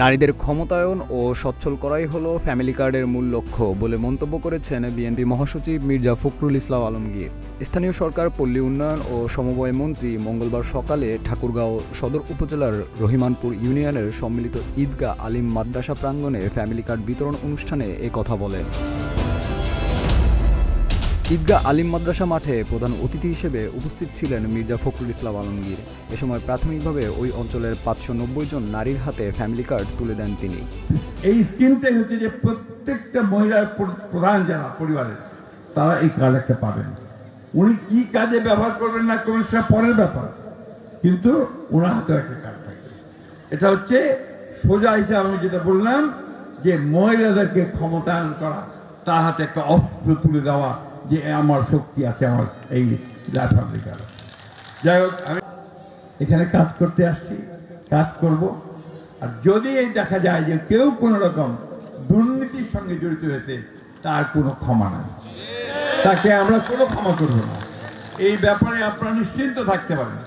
নারীদের ক্ষমতায়ন ও সচ্ছল করাই হলো ফ্যামিলি কার্ডের মূল লক্ষ্য বলে মন্তব্য করেছেন বিএনপি মহাসচিব মির্জা ফখরুল ইসলাম আলমগীর। স্থানীয় সরকার, পল্লী উন্নয়ন ও সমবায় মন্ত্রী মঙ্গলবার সকালে ঠাকুরগাঁও সদর উপজেলার রহিমানপুর ইউনিয়নের সম্মিলিত ঈদগাহ আলিম মাদ্রাসা প্রাঙ্গণে ফ্যামিলি কার্ড বিতরণ অনুষ্ঠানে এ কথা বলেন। ঈদগাহ আলিম মাদ্রাসা মাঠে প্রধান অতিথি হিসেবে উপস্থিত ছিলেন মির্জা ফখরুল ইসলাম আলমগীর। এ সময় প্রাথমিকভাবে ওই অঞ্চলের 590 জন নারীর হাতে ফ্যামিলি কার্ড তুলে দেন তিনি। এই স্কিমটাই হচ্ছে যে প্রত্যেকটা মহিলার প্রধান যারা পরিবারের তারা এই কার্ড একটা পাবেন। উনি কি কাজে ব্যবহার করবেন না করবেন সেটা পরের ব্যাপার, কিন্তু ওনার হাতে একটা কার্ড থাকবে। এটা হচ্ছে সোজা হিসাবে আমি যেটা বললাম যে মহিলাদেরকে ক্ষমতায়ন করা, তার হাতে একটা অস্ত্র তুলে দেওয়া যে আমার শক্তি আছে, আমার এই ফ্যামিলি কার্ড। যাই হোক, আমি এখানে কাজ করতে আসছি, কাজ করব। আর যদি এই দেখা যায় যে কেউ কোনো রকম দুর্নীতির সঙ্গে জড়িত হয়েছে, তার কোনো ক্ষমা নাই, তাকে আমরা কোনো ক্ষমা করব না। এই ব্যাপারে আপনারা নিশ্চিন্ত থাকতে পারেন।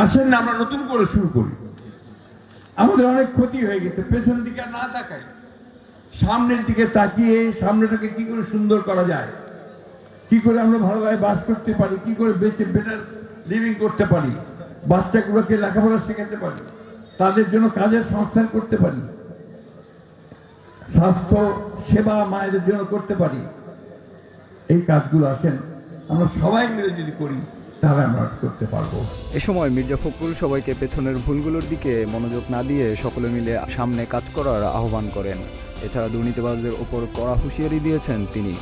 আসেন না আমরা নতুন করে শুরু করি। আমাদের অনেক ক্ষতি হয়ে গেছে, পেছন দিকে না তাকাই, সামনের দিকে তাকিয়ে সামনেটাকে কি করে সুন্দর করা যায়, কি করে আমরা ভালোভাবে বাস করতে পারি, কি করে বেঁচে বেটার লিভিং করতে পারি, বাচ্চাগুলোকে লেখাপড়া শেখাতে পারি, তাদের জন্য কাজের সংস্থান করতে পারি, স্বাস্থ্য সেবা মায়েদের জন্য করতে পারি। এই কাজগুলো আসেন আমরা সবাই মিলে যদি করি তাহলে আমরা করতে পারবো। এ সময় মির্জা ফখরুল সবাইকে পেছনের ভুলগুলোর দিকে মনোযোগ না দিয়ে সকলে মিলে সামনে কাজ করার আহ্বান করেন। এছাড়া দুর্নীতিবাজদের ওপর কড়া হুঁশিয়ারি দিয়েছেন তিনি।